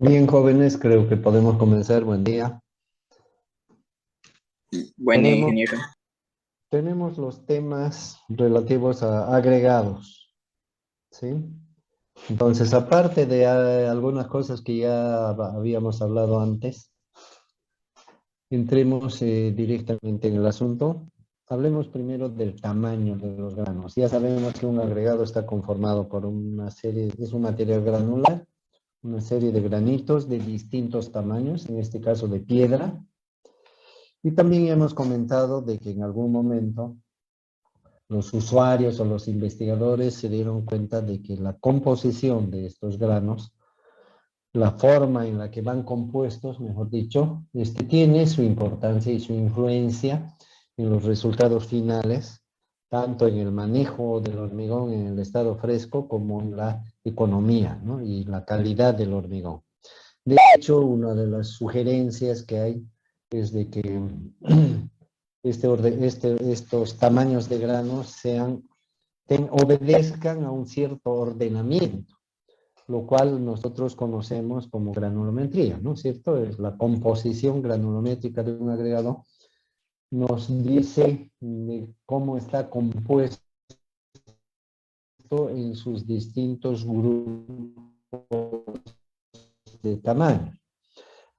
Bien, jóvenes, creo que podemos comenzar. Buen día. Buen día, Tenemos, ingeniero. tenemos los temas relativos a agregados, ¿sí? Entonces, aparte de algunas cosas que ya habíamos hablado antes, entremos directamente en el asunto. Hablemos primero del tamaño de los granos. Ya sabemos que un agregado está conformado por una serie, es un material granular, una serie de granitos de distintos tamaños, en este caso de piedra. Y también hemos comentado de que en algún momento los usuarios o los investigadores se dieron cuenta de que la composición de estos granos, la forma en la que van compuestos, mejor dicho, tiene su importancia y su influencia en los resultados finales, tanto en el manejo del hormigón en el estado fresco como en la economía, ¿no? Y la calidad del hormigón. De hecho, una de las sugerencias que hay es de que estos tamaños de granos obedezcan a un cierto ordenamiento, lo cual nosotros conocemos como granulometría, ¿no es cierto? Es la composición granulométrica de un agregado, nos dice de cómo está compuesto en sus distintos grupos de tamaño.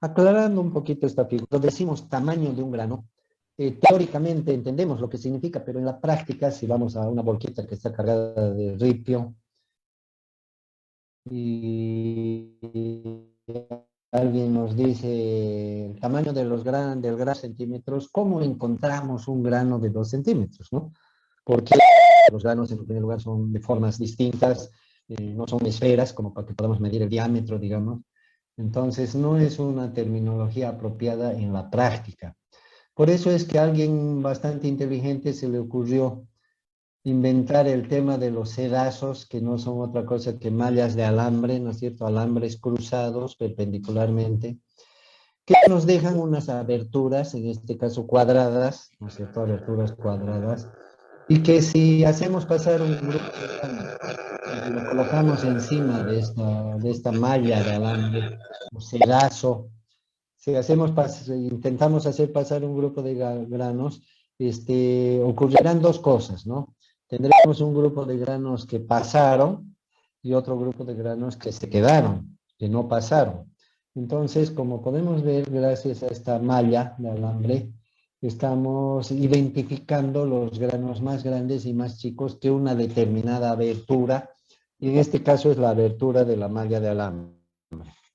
Aclarando un poquito esta figura, decimos tamaño de un grano. Teóricamente entendemos lo que significa, pero en la práctica, si vamos a una bolquita que está cargada de ripio y alguien nos dice el tamaño de del grano centímetros, ¿cómo encontramos un grano de 2 centímetros, no? Porque los granos, en primer lugar, son de formas distintas, no son esferas, como para que podamos medir el diámetro, digamos. Entonces, no es una terminología apropiada en la práctica. Por eso es que a alguien bastante inteligente se le ocurrió inventar el tema de los sedazos, que no son otra cosa que mallas de alambre, ¿no es cierto? Alambres cruzados perpendicularmente, que nos dejan unas aberturas, en este caso cuadradas, ¿no es cierto? Aberturas cuadradas, y que si hacemos pasar un grupo de grano y lo colocamos encima de esta malla de alambre, o sedazo, si intentamos hacer pasar un grupo de granos, ocurrirán dos cosas, ¿no? Tendremos un grupo de granos que pasaron y otro grupo de granos que se quedaron, que no pasaron. Entonces, como podemos ver, gracias a esta malla de alambre, estamos identificando los granos más grandes y más chicos que una determinada abertura, y en este caso es la abertura de la malla de alambre,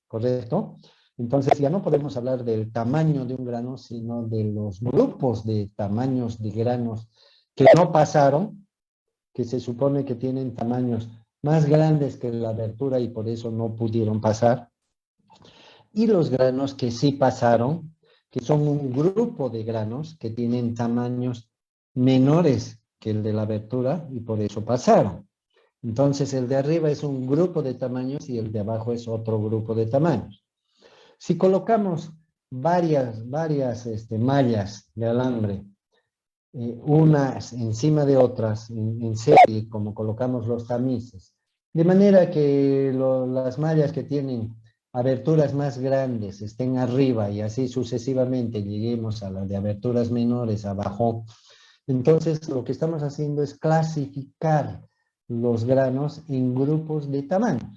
¿correcto? Entonces ya no podemos hablar del tamaño de un grano, sino de los grupos de tamaños de granos que no pasaron, que se supone que tienen tamaños más grandes que la abertura y por eso no pudieron pasar, y los granos que sí pasaron, que son un grupo de granos que tienen tamaños menores que el de la abertura y por eso pasaron. Entonces el de arriba es un grupo de tamaños y el de abajo es otro grupo de tamaños. Si colocamos varias mallas de alambre, unas encima de otras en serie, como colocamos los tamices, de manera que las mallas que tienen aberturas más grandes estén arriba y así sucesivamente lleguemos a las de aberturas menores abajo, entonces lo que estamos haciendo es clasificar los granos en grupos de tamaño.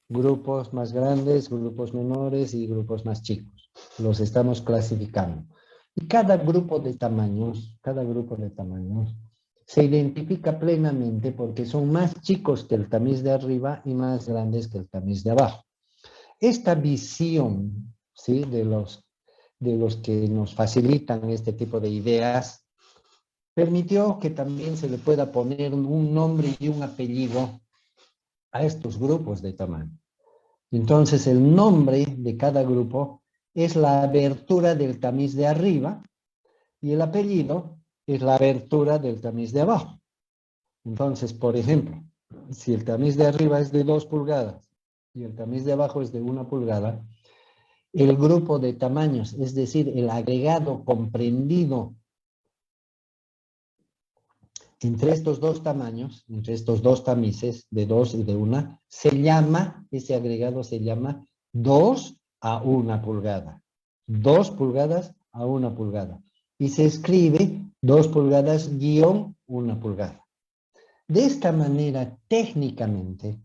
Grupos más grandes, grupos menores y grupos más chicos. Los estamos clasificando. Y cada grupo de tamaños se identifica plenamente porque son más chicos que el tamiz de arriba y más grandes que el tamiz de abajo. Esta visión, ¿sí? de los que nos facilitan este tipo de ideas, permitió que también se le pueda poner un nombre y un apellido a estos grupos de tamaño. Entonces, el nombre de cada grupo es la abertura del tamiz de arriba y el apellido es la abertura del tamiz de abajo. Entonces, por ejemplo, si el tamiz de arriba es de 2 pulgadas y el tamiz de abajo es de 1 pulgada, el grupo de tamaños, es decir, el agregado comprendido entre estos dos tamaños, entre estos dos tamices de 2 y de 1, ese agregado se llama 2 a 1 pulgada. 2 pulgadas a 1 pulgada. Y se escribe 2 pulgadas guión 1 pulgada. De esta manera, técnicamente,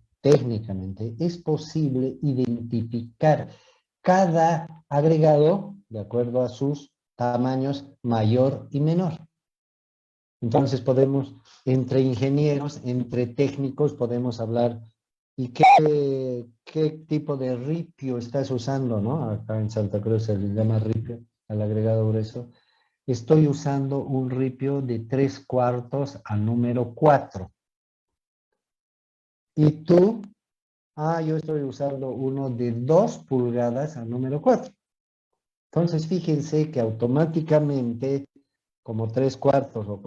es posible identificar cada agregado de acuerdo a sus tamaños mayor y menor. Entonces podemos, entre ingenieros, entre técnicos, podemos hablar. ¿Y qué tipo de ripio estás usando, no? Acá en Santa Cruz se le llama ripio al agregado grueso. Estoy usando un ripio de 3/4 a número 4. ¿Y tú? Yo estoy usando uno de 2 pulgadas a número 4. Entonces, fíjense que automáticamente, como 3/4 o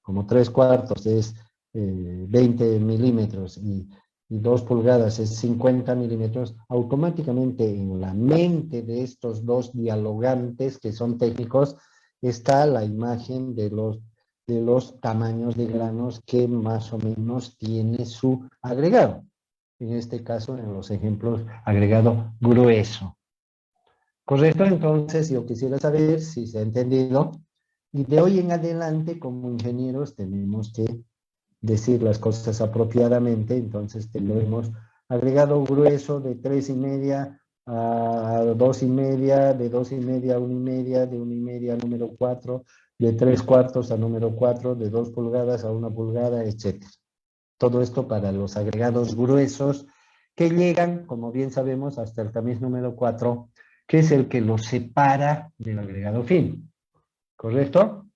como 3/4 es 20 milímetros y 2 pulgadas es 50 milímetros, automáticamente en la mente de estos dos dialogantes que son técnicos está la imagen de los tamaños de granos que más o menos tiene su agregado. En este caso, en los ejemplos, agregado grueso. ¿Correcto? Entonces, yo quisiera saber si se ha entendido. Y de hoy en adelante, como ingenieros, tenemos que decir las cosas apropiadamente. Entonces, tendremos agregado grueso de 3,5 a 2,5, de 2,5 a 1,5, de 1,5 a número 4, de 3/4 a número 4, de 2 pulgadas a 1 pulgada, etc. Todo esto para los agregados gruesos que llegan, como bien sabemos, hasta el tamiz número 4, que es el que los separa del agregado fino. ¿Correcto?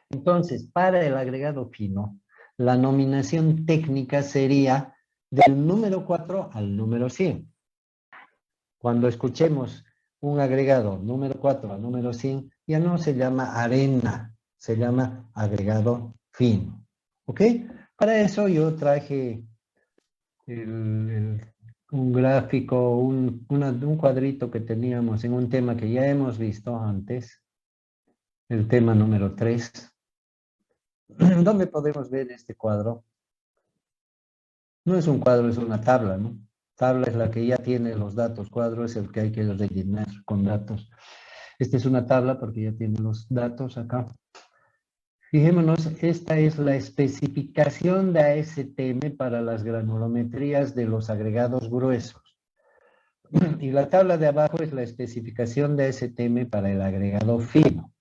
Entonces, para el agregado fino, la nominación técnica sería del número 4 al número 100. Cuando escuchemos un agregado número 4 al número 100, ya no se llama arena, se llama agregado fino. ¿Ok? Para eso yo traje un gráfico, un cuadrito que teníamos en un tema que ya hemos visto antes, el tema número 3. ¿Dónde podemos ver este cuadro? No es un cuadro, es una tabla, ¿no? Tabla es la que ya tiene los datos, cuadro es el que hay que rellenar con datos. Esta es una tabla porque ya tiene los datos acá. Fijémonos, esta es la especificación de ASTM para las granulometrías de los agregados gruesos. Y la tabla de abajo es la especificación de ASTM para el agregado fino.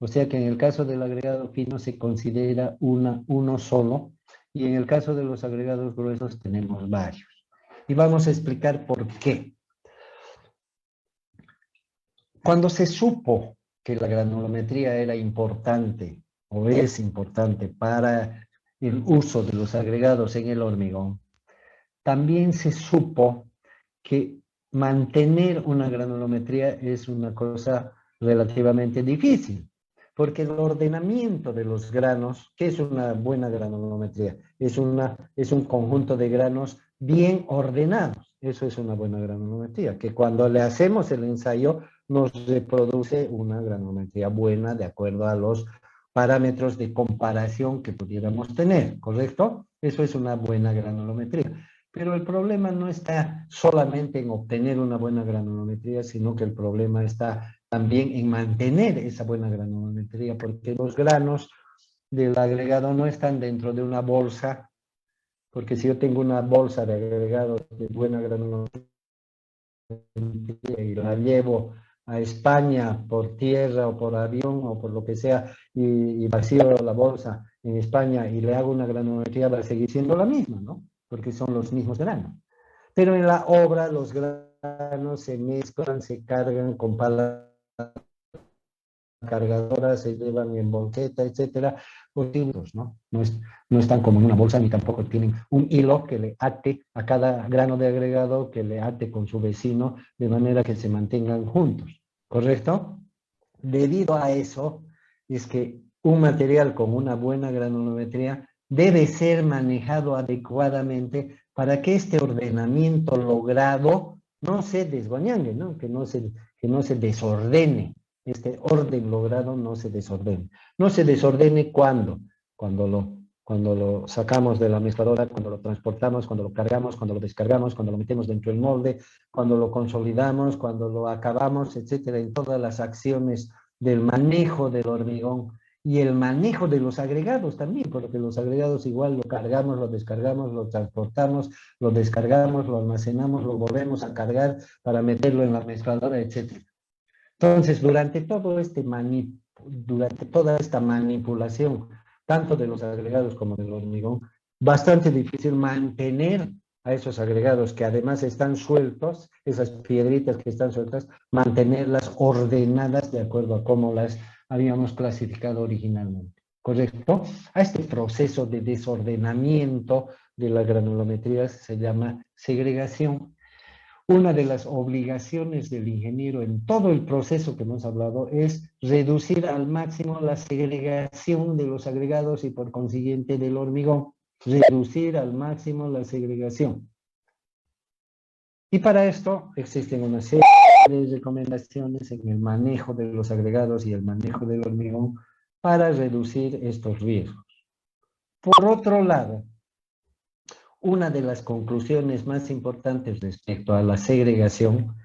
O sea que en el caso del agregado fino se considera uno solo, y en el caso de los agregados gruesos tenemos varios. Y vamos a explicar por qué. Cuando se supo que la granulometría era importante, o es importante para el uso de los agregados en el hormigón, también se supo que mantener una granulometría es una cosa relativamente difícil, porque el ordenamiento de los granos, ¿qué es una buena granulometría? Es un conjunto de granos bien ordenados. Eso es una buena granulometría, que cuando le hacemos el ensayo nos reproduce una granulometría buena de acuerdo a los parámetros de comparación que pudiéramos tener, ¿correcto? Eso es una buena granulometría. Pero el problema no está solamente en obtener una buena granulometría, sino que el problema está también en mantener esa buena granulometría, porque los granos del agregado no están dentro de una bolsa, porque si yo tengo una bolsa de agregados de buena granulometría y la llevo a España por tierra o por avión o por lo que sea, y vacío la bolsa en España y le hago una granulometría, va a seguir siendo la misma, ¿no? Porque son los mismos granos. Pero en la obra los granos se mezclan, se cargan con palas cargadoras, se llevan en bolseta, etcétera, ¿no? No están como en una bolsa, ni tampoco tienen un hilo que le ate a cada grano de agregado, que le ate con su vecino, de manera que se mantengan juntos, ¿correcto? Debido a eso, es que un material con una buena granulometría debe ser manejado adecuadamente para que este ordenamiento logrado no se desguañangue, ¿no? Que no se desordene. Este orden logrado no se desordene. No se desordene cuando cuando lo sacamos de la mezcladora, cuando lo transportamos, cuando lo cargamos, cuando lo descargamos, cuando lo metemos dentro del molde, cuando lo consolidamos, cuando lo acabamos, etcétera, en todas las acciones del manejo del hormigón y el manejo de los agregados también, porque los agregados igual lo cargamos, lo descargamos, lo transportamos, lo descargamos, lo almacenamos, lo volvemos a cargar para meterlo en la mezcladora, etcétera. Entonces, durante toda esta manipulación, tanto de los agregados como del hormigón, bastante difícil mantener a esos agregados que además están sueltos, esas piedritas que están sueltas, mantenerlas ordenadas de acuerdo a cómo las habíamos clasificado originalmente. ¿Correcto? A este proceso de desordenamiento de la granulometría se llama segregación. Una de las obligaciones del ingeniero en todo el proceso que hemos hablado es reducir al máximo la segregación de los agregados y por consiguiente del hormigón. Reducir al máximo la segregación. Y para esto existen una serie de recomendaciones en el manejo de los agregados y el manejo del hormigón para reducir estos riesgos. Por otro lado, una de las conclusiones más importantes respecto a la segregación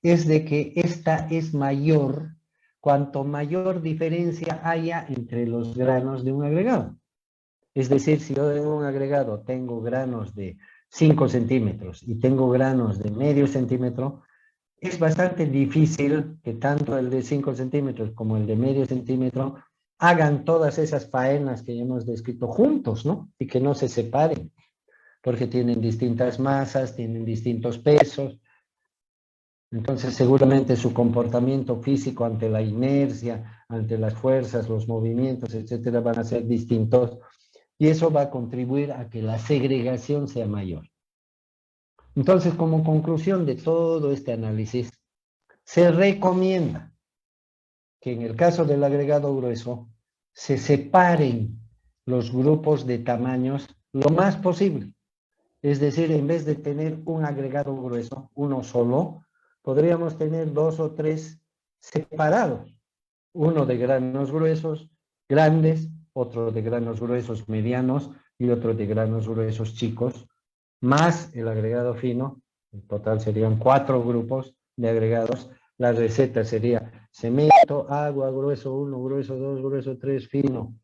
es de que esta es mayor cuanto mayor diferencia haya entre los granos de un agregado. Es decir, si yo en un agregado tengo granos de 5 centímetros y tengo granos de medio centímetro, es bastante difícil que tanto el de 5 centímetros como el de medio centímetro hagan todas esas faenas que ya hemos descrito juntos, ¿no? Y que no se separen, porque tienen distintas masas, tienen distintos pesos. Entonces, seguramente su comportamiento físico ante la inercia, ante las fuerzas, los movimientos, etcétera, van a ser distintos. Y eso va a contribuir a que la segregación sea mayor. Entonces, como conclusión de todo este análisis, se recomienda que en el caso del agregado grueso se separen los grupos de tamaños lo más posible. Es decir, en vez de tener un agregado grueso, uno solo, podríamos tener 2 o 3 separados. Uno de granos gruesos grandes, otro de granos gruesos medianos y otro de granos gruesos chicos, más el agregado fino. En total serían 4 grupos de agregados. La receta sería cemento, agua, grueso 1, grueso 2, grueso 3, fino,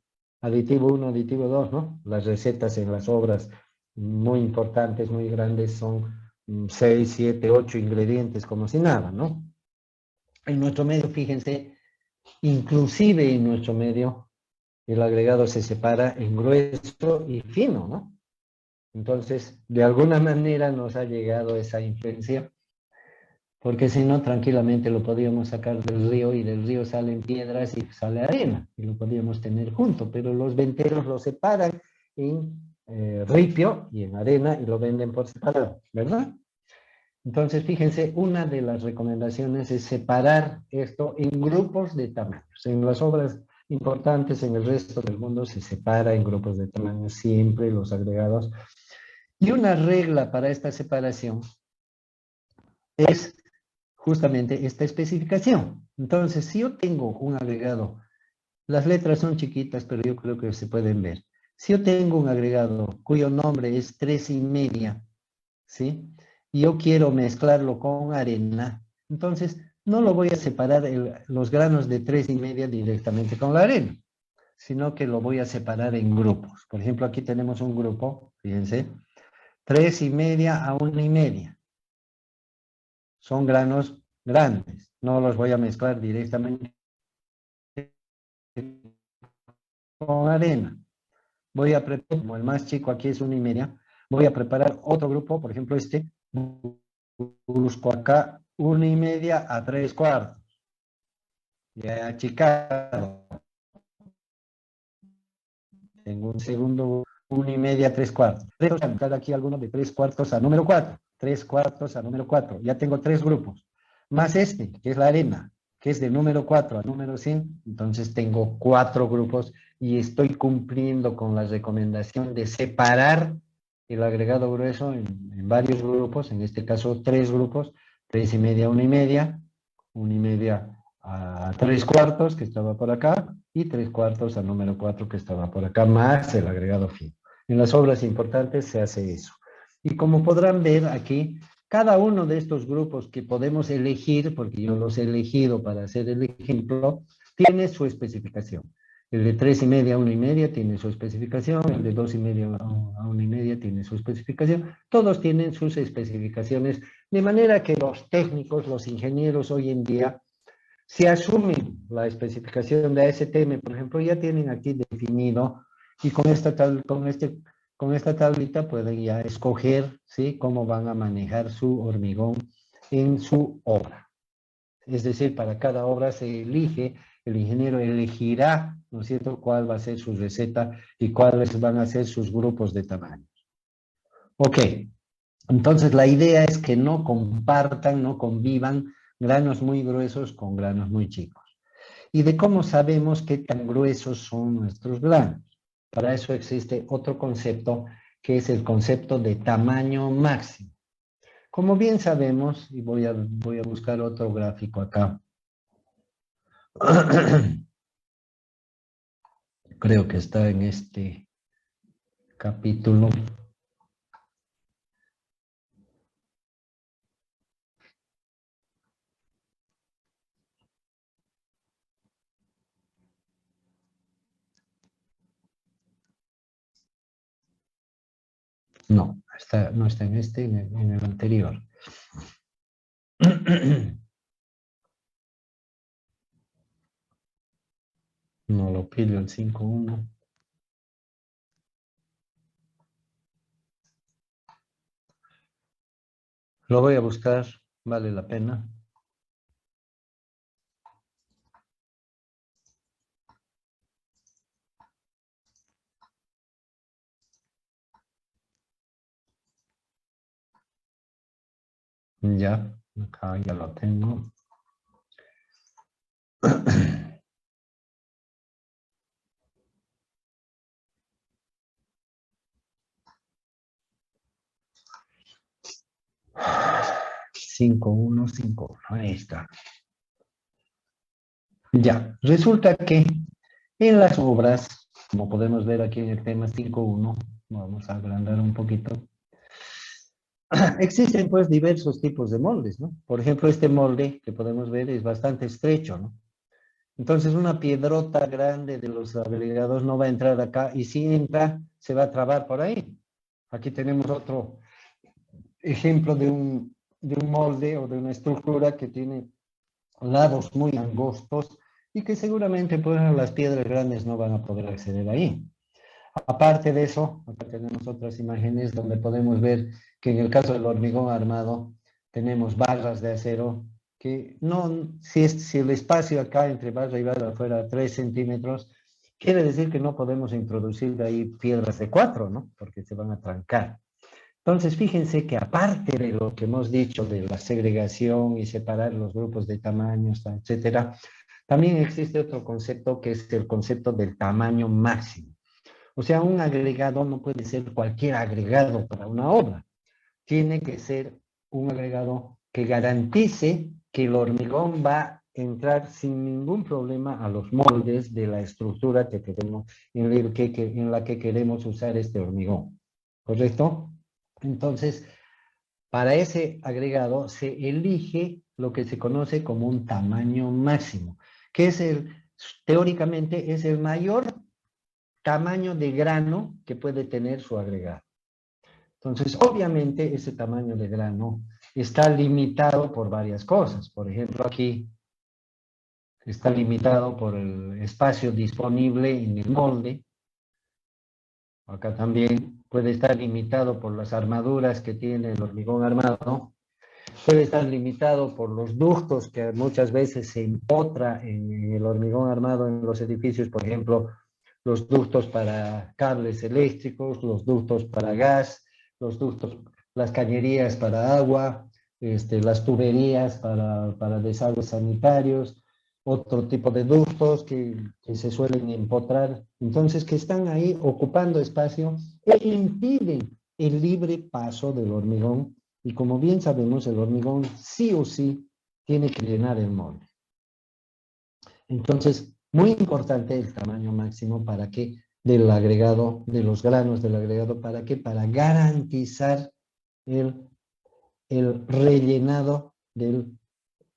aditivo 1, aditivo 2, ¿no? Las recetas en las obras muy importantes, muy grandes, son 6, 7, 8 ingredientes, como si nada, ¿no? En nuestro medio, fíjense, inclusive en nuestro medio, el agregado se separa en grueso y fino, ¿no? Entonces, de alguna manera nos ha llegado esa influencia, porque si no, tranquilamente lo podíamos sacar del río y del río salen piedras y sale arena, y lo podíamos tener junto, pero los venteros lo separan en ripio y en arena y lo venden por separado, ¿verdad? Entonces, fíjense, una de las recomendaciones es separar esto en grupos de tamaños. En las obras importantes en el resto del mundo se separa en grupos de tamaños siempre los agregados. Y una regla para esta separación es justamente esta especificación. Entonces, si yo tengo un agregado, las letras son chiquitas, pero yo creo que se pueden ver. Si yo tengo un agregado cuyo nombre es 3,5, ¿sí? Y yo quiero mezclarlo con arena, entonces no lo voy a separar los granos de 3,5 directamente con la arena, sino que lo voy a separar en grupos. Por ejemplo, aquí tenemos un grupo, fíjense, 3,5 a 1,5. Son granos grandes, no los voy a mezclar directamente con arena. Voy a preparar, como el más chico aquí es 1,5, voy a preparar otro grupo, por ejemplo este, busco acá 1,5 a 3/4, ya achicado. Tengo un segundo 1,5 a 3/4. Voy a buscar aquí alguno de 3/4 a número 4, 3/4 a número 4. Ya tengo 3 grupos, más este, que es la arena, que es de número 4 a número 100, entonces tengo 4 grupos y estoy cumpliendo con la recomendación de separar el agregado grueso en varios grupos, en este caso 3 grupos, 3,5 a 1,5, 1,5 a 3/4 que estaba por acá y 3/4 al número 4 que estaba por acá, más el agregado fino. En las obras importantes se hace eso. Y como podrán ver aquí, cada uno de estos grupos que podemos elegir, porque yo los he elegido para hacer el ejemplo, tiene su especificación. El de 3,5 a 1,5 tiene su especificación, el de 2,5 a 1,5 tiene su especificación. Todos tienen sus especificaciones, de manera que los técnicos, los ingenieros hoy en día, si asumen la especificación de ASTM, por ejemplo, ya tienen aquí definido y con esta tablita pueden ya escoger, ¿sí?, cómo van a manejar su hormigón en su obra. Es decir, para cada obra se elige, el ingeniero elegirá, ¿no es cierto?, cuál va a ser su receta y cuáles van a ser sus grupos de tamaño. Ok, entonces la idea es que no compartan, no convivan granos muy gruesos con granos muy chicos. ¿Y de cómo sabemos qué tan gruesos son nuestros granos? Para eso existe otro concepto que es el concepto de tamaño máximo. Como bien sabemos, y voy a buscar otro gráfico acá. Creo que está en este capítulo. No, no está en este, en el anterior. No lo pillo el 5.1. Lo voy a buscar, vale la pena. Ya, acá ya lo tengo. Cinco uno, ahí está. Ya, resulta que en las obras, como podemos ver aquí en el tema 5.1, vamos a agrandar un poquito, existen pues diversos tipos de moldes, ¿no? Por ejemplo, este molde que podemos ver es bastante estrecho, ¿no? Entonces una piedrota grande de los agregados no va a entrar acá y si entra, se va a trabar por ahí. Aquí tenemos otro ejemplo de un molde o de una estructura que tiene lados muy angostos y que seguramente pues, las piedras grandes no van a poder acceder ahí. Aparte de eso, acá tenemos otras imágenes donde podemos ver que en el caso del hormigón armado tenemos barras de acero que no, si el espacio acá entre barra y barra fuera 3 centímetros, quiere decir que no podemos introducir de ahí piedras de 4, ¿no? Porque se van a trancar. Entonces, fíjense que aparte de lo que hemos dicho de la segregación y separar los grupos de tamaños, etcétera, también existe otro concepto que es el concepto del tamaño máximo. O sea, un agregado no puede ser cualquier agregado para una obra. Tiene que ser un agregado que garantice que el hormigón va a entrar sin ningún problema a los moldes de la estructura que queremos, en la que queremos usar este hormigón. ¿Correcto? Entonces, para ese agregado se elige lo que se conoce como un tamaño máximo, que es teóricamente es el mayor tamaño de grano que puede tener su agregado. Entonces, obviamente, ese tamaño de grano está limitado por varias cosas. Por ejemplo, aquí está limitado por el espacio disponible en el molde. Acá también puede estar limitado por las armaduras que tiene el hormigón armado. Puede estar limitado por los ductos que muchas veces se empotra en el hormigón armado en los edificios, por ejemplo, los ductos para cables eléctricos, los ductos para gas, los ductos, las cañerías para agua, las tuberías para desagües sanitarios, otro tipo de ductos que se suelen empotrar, entonces que están ahí ocupando espacio e impiden el libre paso del hormigón. Y como bien sabemos, el hormigón sí o sí tiene que llenar el molde. Entonces, muy importante el tamaño máximo para que del agregado, de los granos del agregado, ¿para qué? Para garantizar el, el rellenado del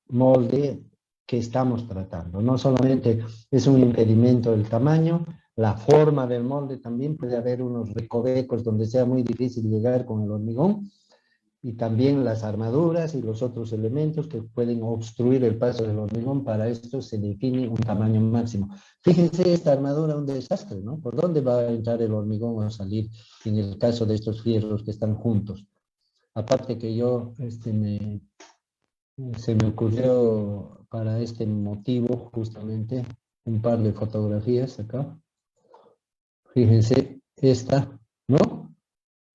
molde que estamos tratando. No solamente es un impedimento el tamaño, la forma del molde también puede haber unos recovecos donde sea muy difícil llegar con el hormigón, y también las armaduras y los otros elementos que pueden obstruir el paso del hormigón. Para esto se define un tamaño máximo. Fíjense esta armadura, un desastre, ¿no? ¿Por dónde va a entrar el hormigón o a salir en el caso de estos fierros que están juntos? Aparte que yo, se me ocurrió para este motivo justamente un par de fotografías acá. Fíjense esta, ¿no?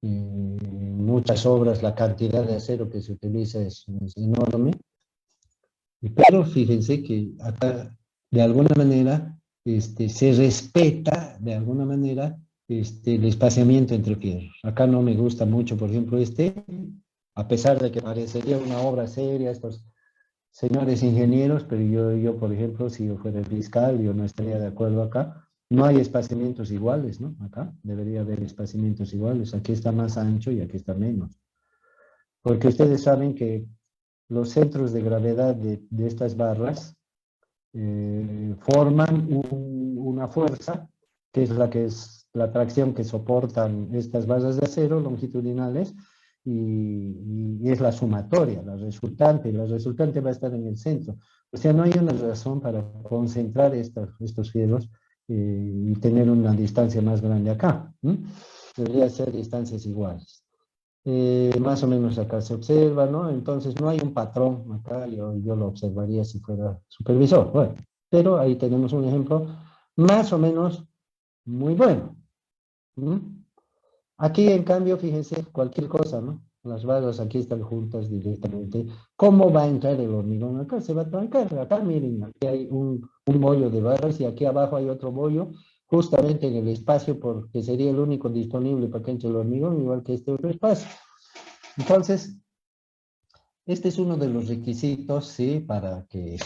Muchas obras, la cantidad de acero que se utiliza es enorme, pero fíjense que acá de alguna manera se respeta de alguna manera el espaciamiento entre fierros. Acá no me gusta mucho, por ejemplo, a pesar de que parecería una obra seria, estos señores ingenieros, pero yo, por ejemplo, si yo fuera el fiscal, yo no estaría de acuerdo acá. No hay espaciamientos iguales, ¿no? Acá debería haber espaciamientos iguales. Aquí está más ancho y aquí está menos. Porque ustedes saben que los centros de gravedad de estas barras forman una fuerza, que es la tracción que soportan estas barras de acero longitudinales, y es la sumatoria, y la resultante va a estar en el centro. O sea, no hay una razón para concentrar estos fierros y tener una distancia más grande acá. Debería ser distancias iguales. Más o menos acá se observa, ¿no? Entonces no hay un patrón acá, yo lo observaría si fuera supervisor. Bueno, pero ahí tenemos un ejemplo más o menos muy bueno. ¿Mm? Aquí, en cambio, fíjense, cualquier cosa, ¿no? Las barras aquí están juntas directamente. ¿Cómo va a entrar el hormigón? Acá se va a trancar. Acá, miren, aquí hay un bollo de barras y aquí abajo hay otro bollo, justamente en el espacio, porque sería el único disponible para que entre el hormigón, igual que este otro espacio. Entonces, este es uno de los requisitos, ¿sí? Para que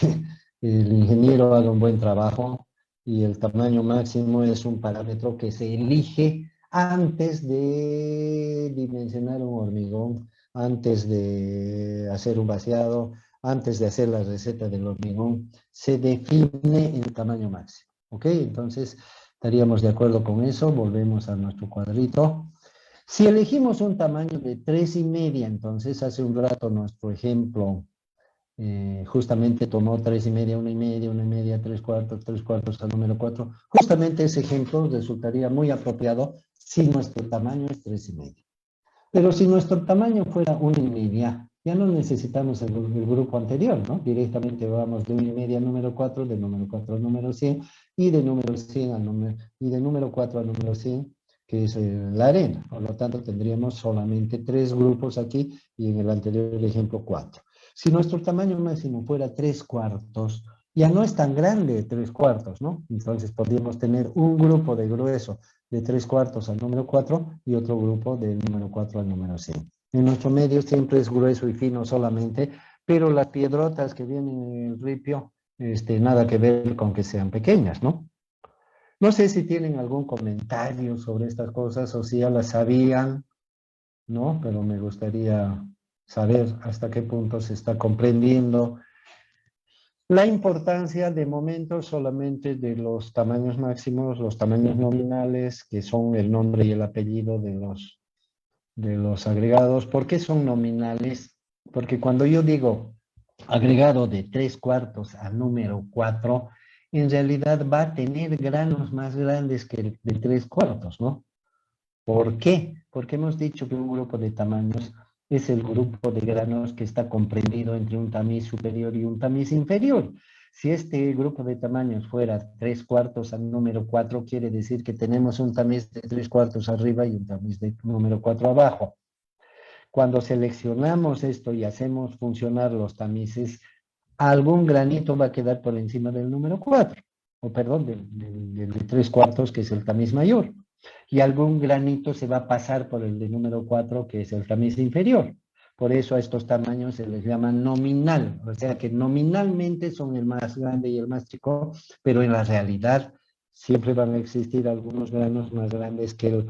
el ingeniero haga un buen trabajo, y el tamaño máximo es un parámetro que se elige antes de dimensionar un hormigón, antes de hacer un vaciado, antes de hacer la receta del hormigón, se define el tamaño máximo. ¿Ok? Entonces, estaríamos de acuerdo con eso. Volvemos a nuestro cuadrito. Si elegimos un tamaño de 3,5, entonces hace un rato nuestro ejemplo justamente tomó 3,5, 1,5, 1,5, 3/4, 3/4 al número 4. Justamente ese ejemplo resultaría muy apropiado si nuestro tamaño es 3,5. Pero si nuestro tamaño fuera 1,5, ya no necesitamos el grupo anterior, ¿no? Directamente vamos de 1,5 al número 4, de número 4 al número 100, y de número 100 al número, y de número 4 al número 100, que es la arena. Por lo tanto, tendríamos solamente 3 grupos aquí, y en el anterior ejemplo 4. Si nuestro tamaño máximo fuera 3/4, ya no es tan grande 3/4, ¿no? Entonces podríamos tener un grupo de grueso de 3/4 al número 4 y otro grupo del número 4 al número 100. En nuestro medio siempre es grueso y fino solamente, pero las piedrotas que vienen en el ripio, nada que ver con que sean pequeñas, ¿no? No sé si tienen algún comentario sobre estas cosas o si ya las sabían, ¿no? Pero me gustaría saber hasta qué punto se está comprendiendo la importancia de momento solamente de los tamaños máximos, los tamaños nominales, que son el nombre y el apellido de los agregados. ¿Por qué son nominales? Porque cuando yo digo agregado de 3/4 al número 4, en realidad va a tener granos más grandes que el de 3/4, ¿no? ¿Por qué? Porque hemos dicho que un grupo de tamaños es el grupo de granos que está comprendido entre un tamiz superior y un tamiz inferior. Si este grupo de tamaños fuera 3/4 al número 4, quiere decir que tenemos un tamiz de 3/4 arriba y un tamiz de número 4 abajo. Cuando seleccionamos esto y hacemos funcionar los tamices, algún granito va a quedar por encima del número 4, o perdón, del de 3/4, que es el tamiz mayor, y algún granito se va a pasar por el de número 4, que es el tamiz inferior. Por eso a estos tamaños se les llama nominal, o sea que nominalmente son el más grande y el más chico, pero en la realidad siempre van a existir algunos granos más grandes que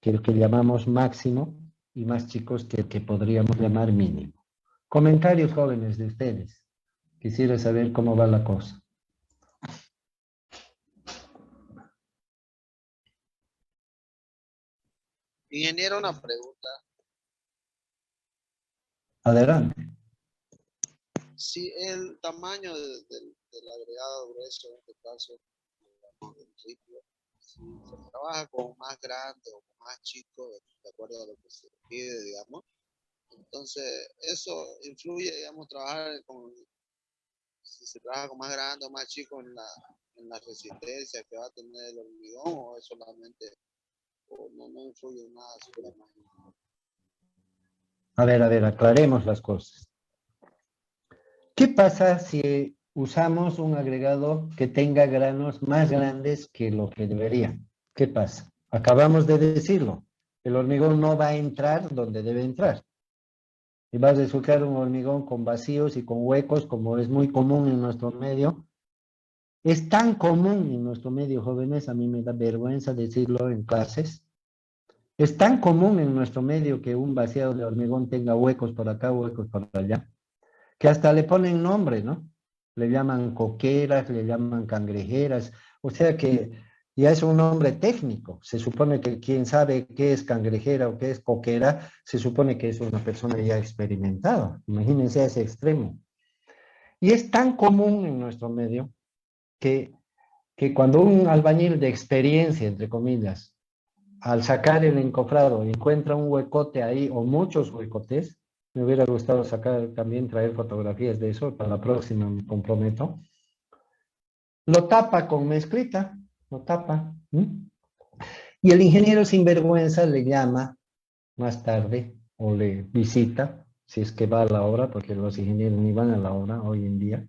el que llamamos máximo y más chicos que el que podríamos llamar mínimo. Comentarios jóvenes de ustedes. Quisiera saber cómo va la cosa. Ingeniero, una pregunta. Adelante. Si el tamaño del agregado grueso, en este caso, digamos, del ripio, si se trabaja con más grande o con más chico, de acuerdo a lo que se pide, digamos, entonces eso influye, digamos, si se trabaja con más grande o más chico en la resistencia que va a tener el hormigón, o es solamente, o no influye en nada sobre la máquina. A ver, aclaremos las cosas. ¿Qué pasa si usamos un agregado que tenga granos más grandes que lo que debería? ¿Qué pasa? Acabamos de decirlo. El hormigón no va a entrar donde debe entrar. Y va a resultar un hormigón con vacíos y con huecos, como es muy común en nuestro medio. Es tan común en nuestro medio, jóvenes, a mí me da vergüenza decirlo en clases. Es tan común en nuestro medio que un vaciado de hormigón tenga huecos por acá, huecos por allá, que hasta le ponen nombre, ¿no? Le llaman coqueras, le llaman cangrejeras, o sea que ya es un nombre técnico. Se supone que quien sabe qué es cangrejera o qué es coquera, se supone que es una persona ya experimentada. Imagínense a ese extremo. Y es tan común en nuestro medio que, que cuando un albañil de experiencia, entre comillas, al sacar el encofrado encuentra un huecote ahí o muchos huecotes, me hubiera gustado sacar también, traer fotografías de eso, para la próxima me comprometo, lo tapa con mezclita, lo tapa. Y el ingeniero sinvergüenza le llama más tarde o le visita, si es que va a la obra, porque los ingenieros ni van a la obra hoy en día.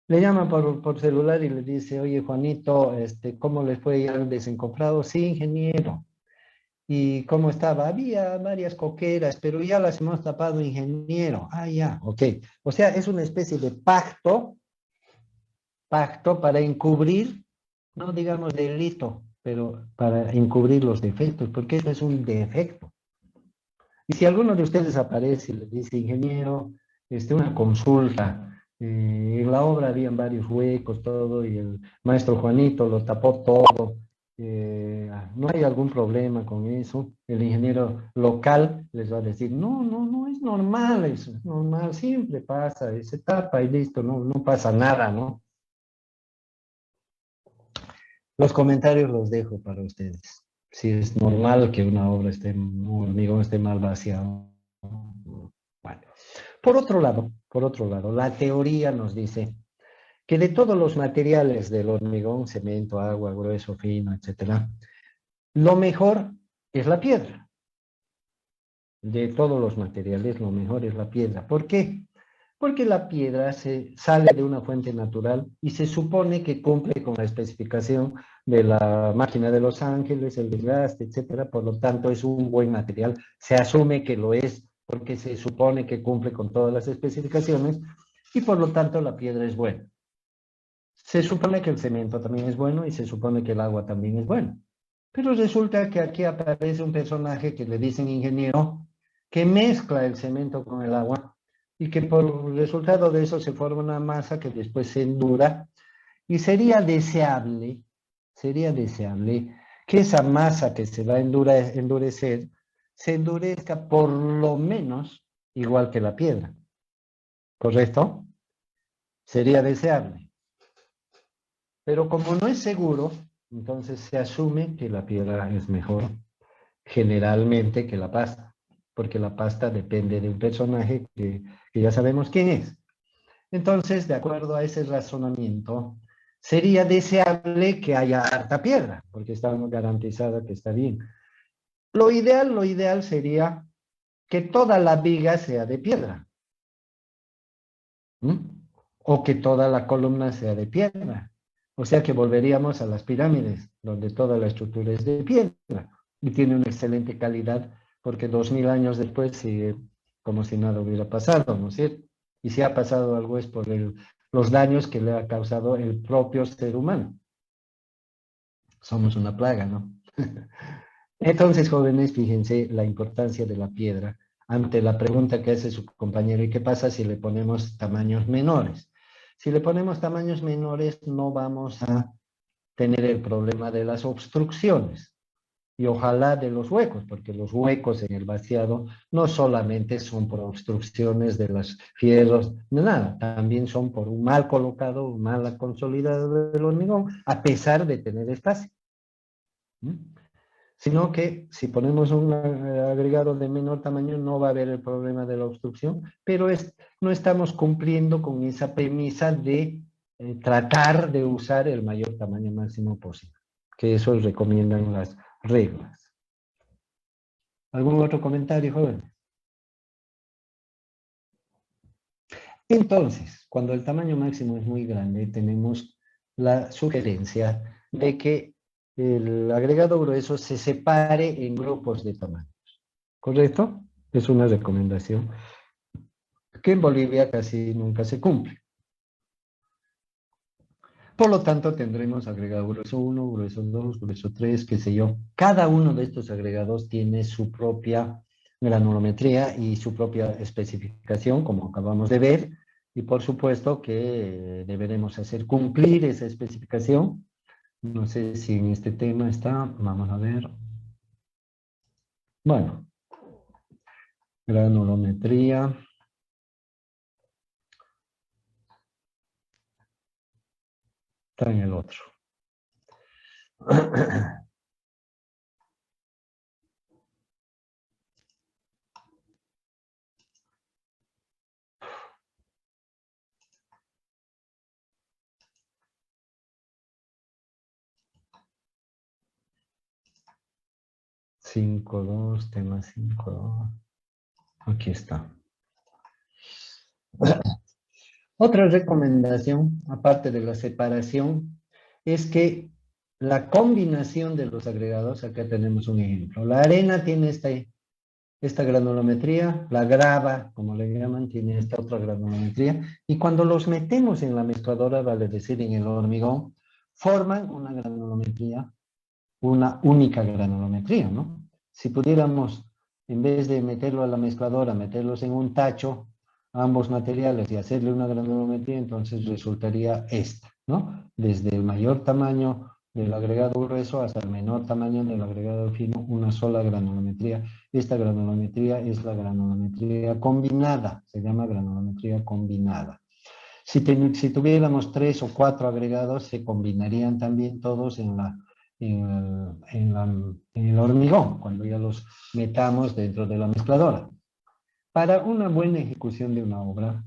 Le llama por celular y le dice, oye Juanito, ¿cómo le fue ya el desencofrado? Sí, ingeniero. ¿Y cómo estaba? Había varias coqueras, pero ya las hemos tapado, ingeniero. Ah, ya, ok. O sea, es una especie de pacto para encubrir, no digamos delito, pero para encubrir los defectos, porque eso es un defecto. Y si alguno de ustedes aparece y le dice, ingeniero, una consulta, en la obra habían varios huecos, todo, y el maestro Juanito lo tapó todo, no hay algún problema con eso, el ingeniero local les va a decir, no es normal eso, es normal, siempre pasa, se tapa y listo, no pasa nada, ¿no? Los comentarios los dejo para ustedes. Si es normal que una obra un hormigón esté mal vaciado. Bueno. Por otro lado, la teoría nos dice que de todos los materiales del hormigón, cemento, agua, grueso, fino, etcétera, lo mejor es la piedra. De todos los materiales, lo mejor es la piedra. ¿Por qué? Porque la piedra sale de una fuente natural y se supone que cumple con la especificación de la máquina de Los Ángeles, el desgaste, etcétera. Por lo tanto, es un buen material. Se asume que lo es porque se supone que cumple con todas las especificaciones y por lo tanto la piedra es buena. Se supone que el cemento también es bueno y se supone que el agua también es bueno. Pero resulta que aquí aparece un personaje que le dicen ingeniero que mezcla el cemento con el agua y que por resultado de eso se forma una masa que después se endura y sería deseable que esa masa que se va a endurecer se endurezca por lo menos igual que la piedra, ¿correcto? Sería deseable. Pero como no es seguro, entonces se asume que la piedra es mejor generalmente que la pasta, porque la pasta depende de un personaje que ya sabemos quién es. Entonces, de acuerdo a ese razonamiento, sería deseable que haya harta piedra, porque está garantizada que está bien. Lo ideal sería que toda la viga sea de piedra, ¿m? O que toda la columna sea de piedra. O sea que volveríamos a las pirámides, donde toda la estructura es de piedra y tiene una excelente calidad, porque 2000 años después sigue como si nada hubiera pasado, ¿no es cierto? Y si ha pasado algo es por los daños que le ha causado el propio ser humano. Somos una plaga, ¿no? Entonces, jóvenes, fíjense la importancia de la piedra ante la pregunta que hace su compañero, ¿y qué pasa si le ponemos tamaños menores? Si le ponemos tamaños menores, no vamos a tener el problema de las obstrucciones y ojalá de los huecos, porque los huecos en el vaciado no solamente son por obstrucciones de los fierros, no nada, también son por un mal colocado, un mal consolidado del hormigón, a pesar de tener espacio. Sino que si ponemos un agregado de menor tamaño no va a haber el problema de la obstrucción, pero no estamos cumpliendo con esa premisa de tratar de usar el mayor tamaño máximo posible, que eso recomiendan las reglas. ¿Algún otro comentario, joven? Entonces, cuando el tamaño máximo es muy grande, tenemos la sugerencia de que el agregado grueso se separe en grupos de tamaños. ¿Correcto? Es una recomendación que en Bolivia casi nunca se cumple. Por lo tanto, tendremos agregado grueso 1, grueso 2, grueso 3, qué sé yo. Cada uno de estos agregados tiene su propia granulometría y su propia especificación, como acabamos de ver, y por supuesto que deberemos hacer cumplir esa especificación. No sé si en este tema está, vamos a ver. Bueno, granulometría. Está en el otro. 5.2, tema 5.2. Aquí está. Otra recomendación, aparte de la separación, es que la combinación de los agregados, acá tenemos un ejemplo. La arena tiene esta granulometría, la grava, como le llaman, tiene esta otra granulometría, y cuando los metemos en la mezcladora, vale decir en el hormigón, forman una granulometría, una única granulometría, ¿no? Si pudiéramos, en vez de meterlo a la mezcladora, meterlos en un tacho, ambos materiales y hacerle una granulometría, entonces resultaría esta, ¿no? Desde el mayor tamaño del agregado grueso hasta el menor tamaño del agregado fino, una sola granulometría. Esta granulometría es la granulometría combinada, se llama granulometría combinada. Si tuviéramos 3 o 4 agregados, se combinarían también todos en el hormigón, cuando ya los metamos dentro de la mezcladora. Para una buena ejecución de una obra,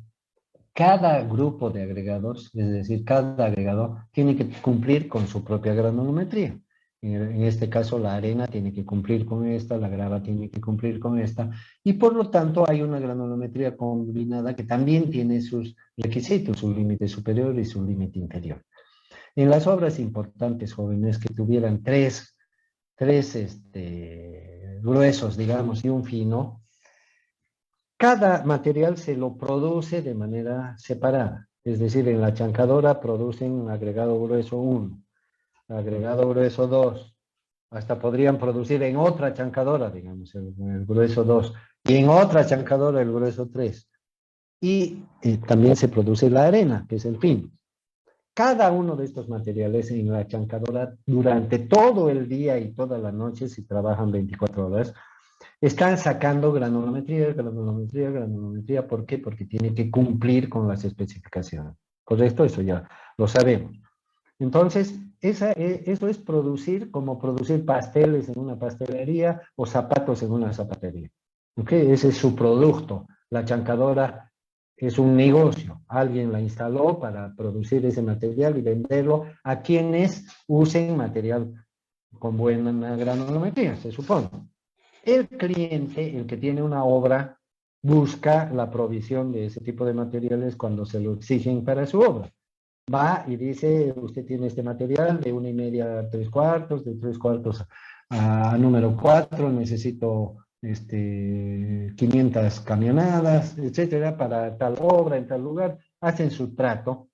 cada grupo de agregados, es decir, cada agregado, tiene que cumplir con su propia granulometría. En este caso, la arena tiene que cumplir con esta, la grava tiene que cumplir con esta, y por lo tanto hay una granulometría combinada que también tiene sus requisitos, su límite superior y su límite inferior. En las obras importantes, jóvenes, que tuvieran tres gruesos, digamos, y un fino, cada material se lo produce de manera separada. Es decir, en la chancadora producen agregado grueso 1, agregado grueso 2, hasta podrían producir en otra chancadora, digamos, el grueso 2, y en otra chancadora el grueso 3. Y también se produce la arena, que es el fino. Cada uno de estos materiales en la chancadora durante todo el día y toda la noche, si trabajan 24 horas, están sacando granulometría, granulometría, granulometría. ¿Por qué? Porque tiene que cumplir con las especificaciones. ¿Correcto? Eso ya lo sabemos. Entonces, eso es producir como producir pasteles en una pastelería o zapatos en una zapatería. ¿Ok? Ese es su producto. La chancadora es un negocio. Alguien la instaló para producir ese material y venderlo a quienes usen material con buena granulometría, se supone. El cliente, el que tiene una obra, busca la provisión de ese tipo de materiales cuando se lo exigen para su obra. Va y dice, usted tiene este material de 1,5 a 3/4, de 3/4 a número 4, necesito 500 camionadas, etcétera, para tal obra en tal lugar, hacen su trato.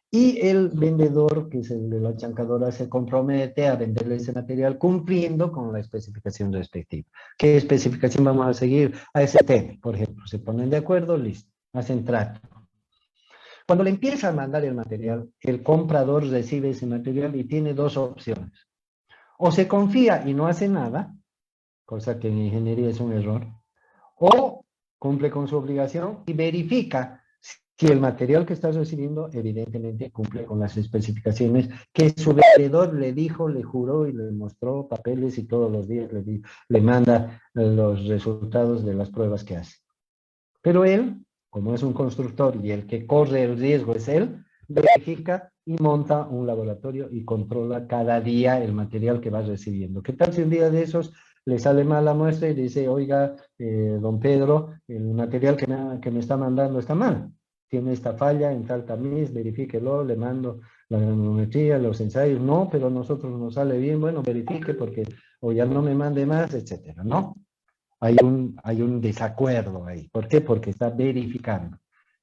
Y el vendedor, que es el de la chancadora, se compromete a venderle ese material cumpliendo con la especificación respectiva. ¿Qué especificación vamos a seguir? AST, por ejemplo. Se ponen de acuerdo, listo, hacen trato. Cuando le empieza a mandar el material, el comprador recibe ese material y tiene dos opciones. O se confía y no hace nada, cosa que en ingeniería es un error, o cumple con su obligación y verifica si el material que estás recibiendo evidentemente cumple con las especificaciones que su vendedor le dijo, le juró y le mostró papeles y todos los días le manda los resultados de las pruebas que hace. Pero él, como es un constructor y el que corre el riesgo es él, verifica y monta un laboratorio y controla cada día el material que va recibiendo. ¿Qué tal si un día de esos le sale mal la muestra y dice, oiga, don Pedro, el material que me está mandando está mal? Tiene esta falla en tal tamiz, verifíquelo, le mando la granulometría, los ensayos, no, pero a nosotros nos sale bien, bueno, verifique porque, o ya no me mande más, etcétera, ¿no? Hay un desacuerdo ahí. ¿Por qué? Porque está verificando.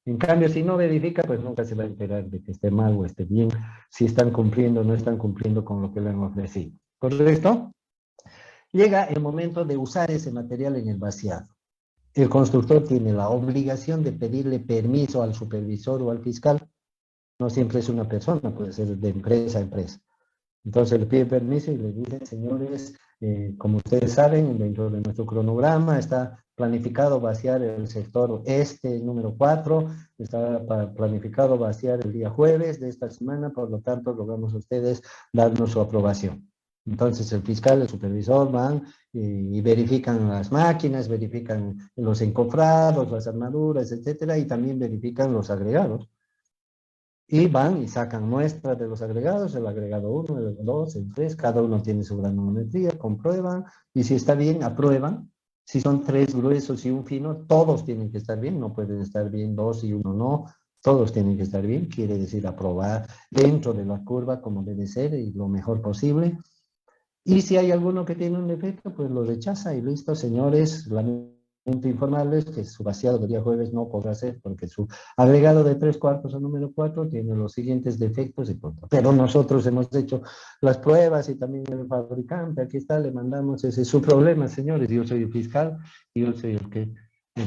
En cambio, si no verifica, pues nunca se va a enterar de que esté mal o esté bien, si están cumpliendo o no están cumpliendo con lo que le han ofrecido. ¿Correcto? Llega el momento de usar ese material en el vaciado. El constructor tiene la obligación de pedirle permiso al supervisor o al fiscal. No siempre es una persona, puede ser de empresa a empresa. Entonces le pide permiso y le dice, señores, como ustedes saben, dentro de nuestro cronograma está planificado vaciar el sector este número 4, está planificado vaciar el día jueves de esta semana, por lo tanto, rogamos a ustedes darnos su aprobación. Entonces el fiscal, el supervisor van y verifican las máquinas, verifican los encofrados, las armaduras, etcétera, y también verifican los agregados. Y van y sacan muestras de los agregados, el agregado 1, el 2, el 3, cada uno tiene su granulometría, comprueban, y si está bien, aprueban. Si son 3 gruesos y un fino, todos tienen que estar bien, no pueden estar bien 2 y uno no, todos tienen que estar bien, quiere decir aprobar dentro de la curva como debe ser y lo mejor posible. Y si hay alguno que tiene un defecto, pues lo rechaza y listo, señores, lamento informarles que su vaciado del día jueves no podrá ser porque su agregado de 3/4 al número 4 tiene los siguientes defectos y punto. Pero nosotros hemos hecho las pruebas y también el fabricante, aquí está, le mandamos, ese es su problema, señores, yo soy el fiscal, yo soy el que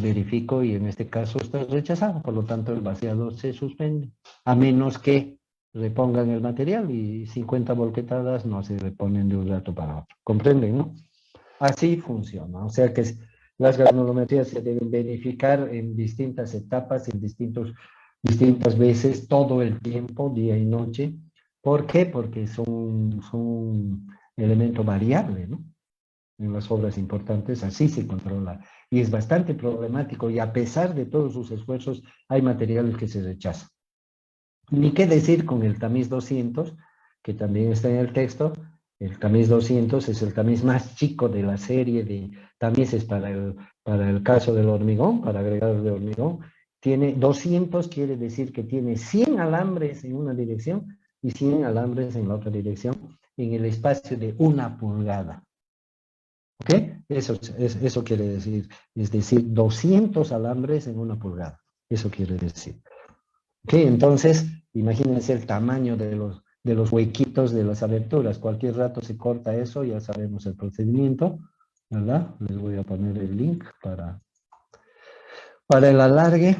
verifico y en este caso está rechazado, por lo tanto el vaciado se suspende, a menos que repongan el material y 50 volquetadas no se reponen de un rato para otro. ¿Comprenden, no? Así funciona. O sea que las granulometrías se deben verificar en distintas etapas, en distintas veces, todo el tiempo, día y noche. ¿Por qué? Porque son un elemento variable, ¿no? En las obras importantes así se controla. Y es bastante problemático y a pesar de todos sus esfuerzos, hay materiales que se rechazan. Ni qué decir con el tamiz 200, que también está en el texto. El tamiz 200 es el tamiz más chico de la serie de tamices para el caso del hormigón, para agregados de hormigón. Tiene 200, quiere decir que tiene 100 alambres en una dirección y 100 alambres en la otra dirección, en el espacio de 1 pulgada. ¿Ok? Eso quiere decir, es decir, 200 alambres en 1 pulgada. Eso quiere decir. ¿Ok? Entonces, imagínense el tamaño de los huequitos de las aberturas. Cualquier rato se corta eso, ya sabemos el procedimiento, ¿verdad? Les voy a poner el link para el alargue.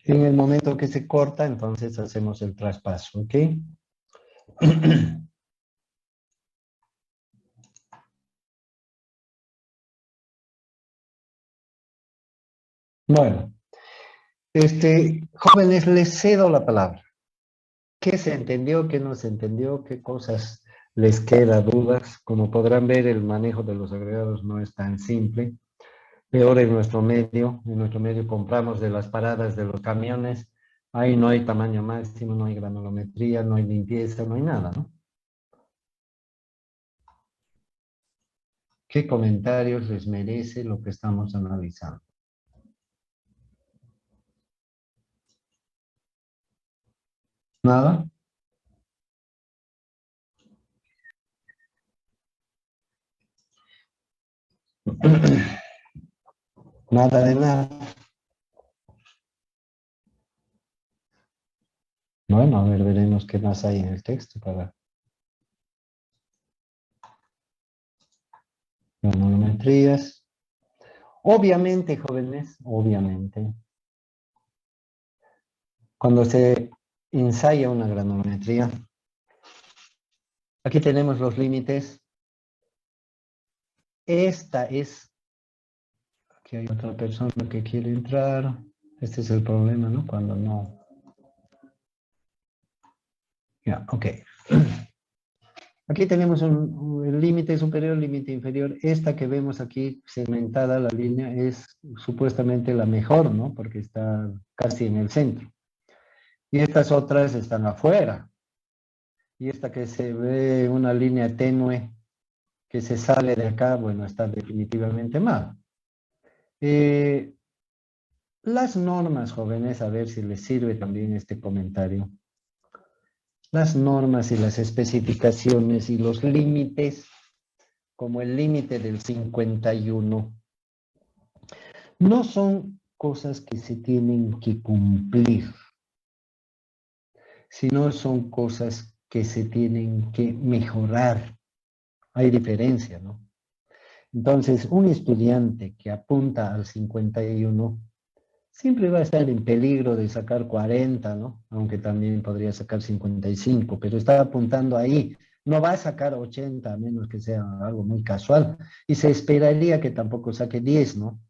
En el momento que se corta, entonces hacemos el traspaso, ¿ok? Bueno, jóvenes, les cedo la palabra. ¿Qué se entendió, qué no se entendió, qué cosas les queda dudas? Como podrán ver, el manejo de los agregados no es tan simple. Peor en nuestro medio compramos de las paradas de los camiones, ahí no hay tamaño máximo, no hay granulometría, no hay limpieza, no hay nada, ¿no? ¿Qué comentarios les merece lo que estamos analizando? ¿Nada? Nada de nada. Bueno, a ver, veremos qué más hay en el texto para granometrías. Obviamente, jóvenes, obviamente, cuando se ensaya una granometría, aquí tenemos los límites. Esta es, aquí hay otra persona que quiere entrar. Este es el problema, ¿no? Cuando no. Ya, ok. Aquí tenemos el límite superior, límite inferior. Esta que vemos aquí segmentada, la línea, es supuestamente la mejor, ¿no? Porque está casi en el centro. Y estas otras están afuera. Y esta que se ve una línea tenue que se sale de acá, bueno, está definitivamente mal. Las normas, jóvenes, a ver si les sirve también este comentario. Las normas y las especificaciones y los límites, como el límite del 51, no son cosas que se tienen que cumplir, sino son cosas que se tienen que mejorar. Hay diferencia, ¿no? Entonces, un estudiante que apunta al 51 siempre va a estar en peligro de sacar 40, ¿no? Aunque también podría sacar 55, pero está apuntando ahí. No va a sacar 80, a menos que sea algo muy casual. Y se esperaría que tampoco saque 10, ¿no?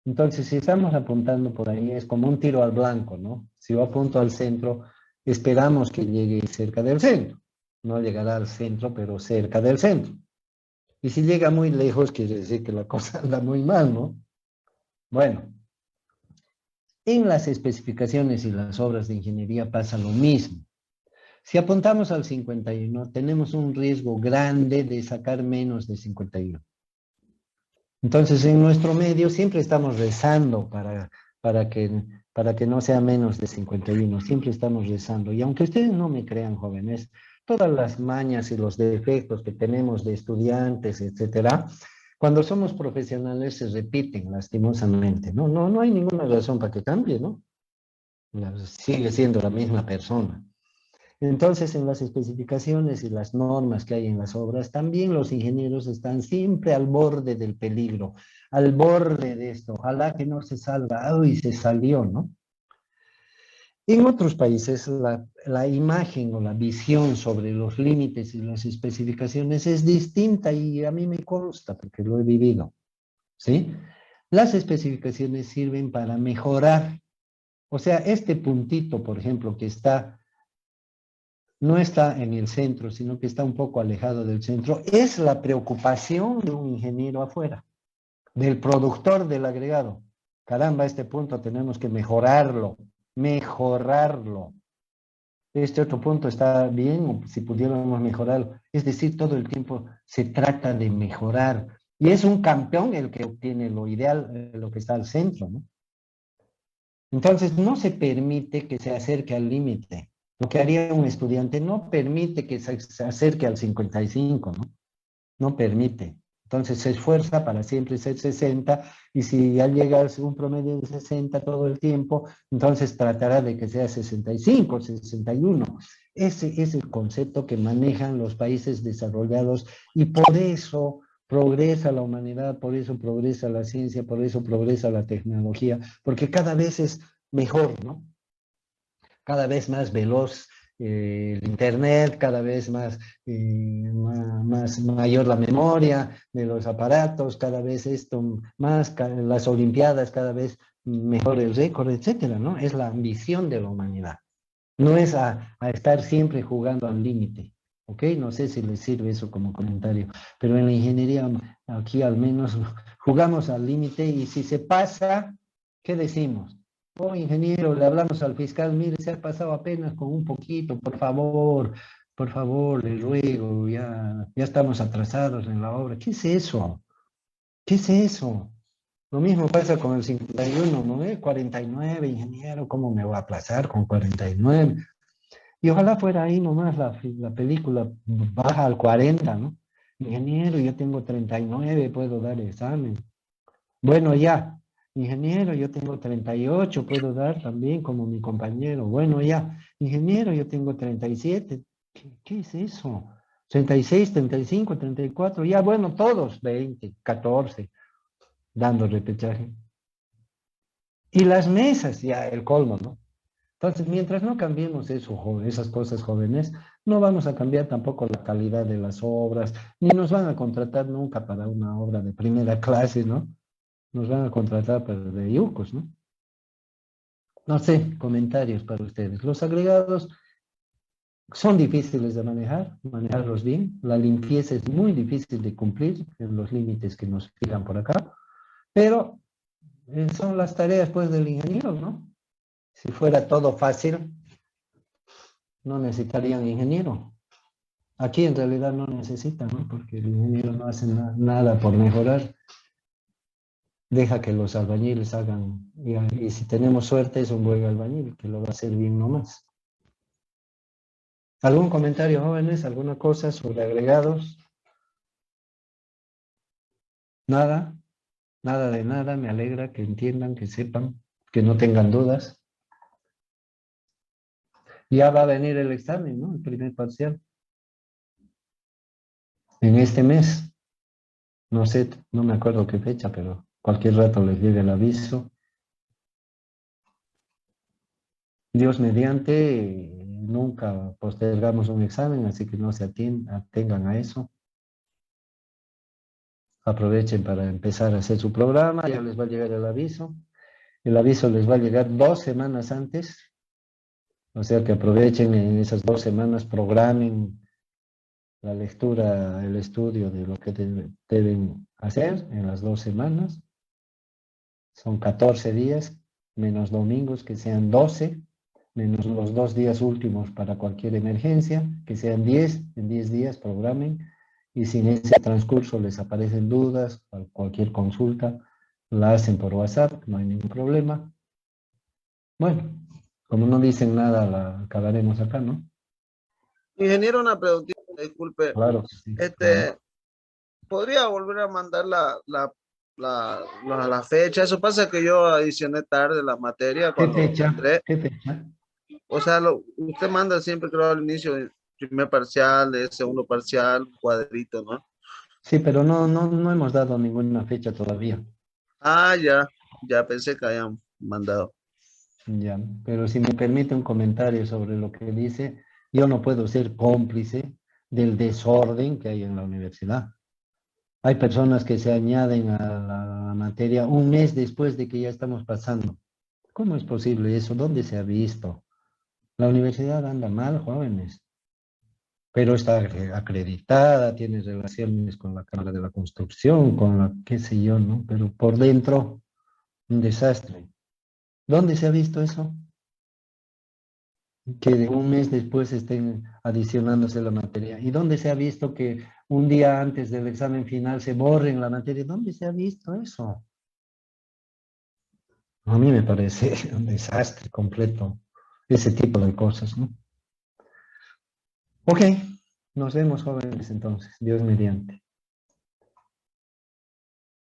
Entonces, si estamos apuntando por ahí, es como un tiro al blanco, ¿no? Si yo apunto al centro, esperamos que llegue cerca del centro. No llegará al centro, pero cerca del centro. Y si llega muy lejos, quiere decir que la cosa anda muy mal, ¿no? Bueno, en las especificaciones y las obras de ingeniería pasa lo mismo. Si apuntamos al 51, tenemos un riesgo grande de sacar menos de 51. Entonces, en nuestro medio siempre estamos rezando para que, para que no sea menos de 51. Siempre estamos rezando. Y aunque ustedes no me crean, jóvenes, todas las mañas y los defectos que tenemos de estudiantes, etcétera, cuando somos profesionales se repiten lastimosamente. No hay ninguna razón para que cambie, ¿no? Sigue siendo la misma persona. Entonces, en las especificaciones y las normas que hay en las obras, también los ingenieros están siempre al borde del peligro, al borde de esto. Ojalá que no se salga. Uy, se salió, ¿no? En otros países, la imagen o la visión sobre los límites y las especificaciones es distinta y a mí me consta porque lo he vivido, ¿sí? Las especificaciones sirven para mejorar. O sea, este puntito, por ejemplo, que está no está en el centro, sino que está un poco alejado del centro, es la preocupación de un ingeniero afuera, del productor del agregado. Caramba, este punto tenemos que mejorarlo, mejorarlo. Este otro punto está bien, si pudiéramos mejorarlo. Es decir, todo el tiempo se trata de mejorar. Y es un campeón el que obtiene lo ideal, lo que está al centro, ¿no? Entonces, no se permite que se acerque al límite. Lo que haría un estudiante no permite que se acerque al 55, ¿no? No permite. Entonces se esfuerza para siempre ser 60 y si ya llega a un promedio de 60 todo el tiempo, entonces tratará de que sea 65, 61. Ese es el concepto que manejan los países desarrollados y por eso progresa la humanidad, por eso progresa la ciencia, por eso progresa la tecnología, porque cada vez es mejor, ¿no? Cada vez más veloz el Internet, cada vez más mayor la memoria de los aparatos, cada vez esto más, las Olimpiadas, cada vez mejor el récord, etcétera, ¿no? Es la ambición de la humanidad. No es a estar siempre jugando al límite, ¿ok? No sé si les sirve eso como comentario, pero en la ingeniería aquí al menos jugamos al límite y si se pasa, ¿qué decimos? Oh, ingeniero, le hablamos al fiscal, mire, se ha pasado apenas con un poquito, por favor, por favor, les ruego, ya estamos atrasados en la obra. ¿Qué es eso? ¿Qué es eso? Lo mismo pasa con el 51, ¿no? 49, ingeniero, ¿cómo me voy a aplazar con 49? Y ojalá fuera ahí nomás la película baja al 40, ¿no? Ingeniero, yo tengo 39, puedo dar examen. Bueno, ya. Ingeniero, yo tengo 38, puedo dar también como mi compañero. Bueno, ya. Ingeniero, yo tengo 37. ¿Qué es eso? 36, 35, 34. Ya, bueno, todos 20, 14, dando repechaje. Y las mesas, ya, el colmo, ¿no? Entonces, mientras no cambiemos eso, esas cosas jóvenes, no vamos a cambiar tampoco la calidad de las obras, ni nos van a contratar nunca para una obra de primera clase, ¿no? Nos van a contratar para de yucos, ¿no? No sé, comentarios para ustedes. Los agregados son difíciles de manejarlos bien. La limpieza es muy difícil de cumplir en los límites que nos fijan por acá, pero son las tareas pues del ingeniero, ¿no? Si fuera todo fácil, no necesitarían ingeniero. Aquí en realidad no necesitan, ¿no? Porque el ingeniero no hace nada por mejorar. Deja que los albañiles hagan, y si tenemos suerte es un buen albañil que lo va a hacer bien nomás. ¿Algún comentario, jóvenes? ¿Alguna cosa sobre agregados? Nada, nada de nada. Me alegra que entiendan, que sepan, que no tengan dudas. Ya va a venir el examen, ¿no? El primer parcial. En este mes. No sé, no me acuerdo qué fecha, pero cualquier rato les llega el aviso. Dios mediante, nunca postergamos un examen, así que no se atengan a eso. Aprovechen para empezar a hacer su programa, ya les va a llegar el aviso. El aviso les va a llegar 2 semanas antes, o sea que aprovechen en esas 2 semanas, programen la lectura, el estudio de lo que deben hacer en las 2 semanas. Son 14 días, menos domingos, que sean 12, menos los 2 días últimos para cualquier emergencia, que sean 10, en 10 días programen, y si en ese transcurso les aparecen dudas, cualquier consulta, la hacen por WhatsApp, no hay ningún problema. Bueno, como no dicen nada, la acabaremos acá, ¿no? Ingeniero, una preguntita, disculpe. Claro que sí. Claro. ¿Podría volver a mandar la fecha? Eso pasa que yo adicioné tarde la materia ¿Qué cuando fecha? entré. ¿Qué fecha? O sea, usted manda siempre, creo, al inicio, el primer parcial, el segundo parcial, un cuadrito, ¿no? Sí, pero no hemos dado ninguna fecha todavía. Ah, ya pensé que habían mandado. Ya, pero si me permite un comentario sobre lo que dice, yo no puedo ser cómplice del desorden que hay en la universidad. Hay personas que se añaden a la materia un mes después de que ya estamos pasando. ¿Cómo es posible eso? ¿Dónde se ha visto? La universidad anda mal, jóvenes, pero está acreditada, tiene relaciones con la Cámara de la Construcción, con la, qué sé yo, ¿no? Pero por dentro, un desastre. ¿Dónde se ha visto eso? Que de un mes después estén adicionándose la materia. ¿Y dónde se ha visto que un día antes del examen final se borren la materia? ¿Dónde se ha visto eso? A mí me parece un desastre completo, ese tipo de cosas, ¿no? Ok, nos vemos jóvenes entonces, Dios mediante.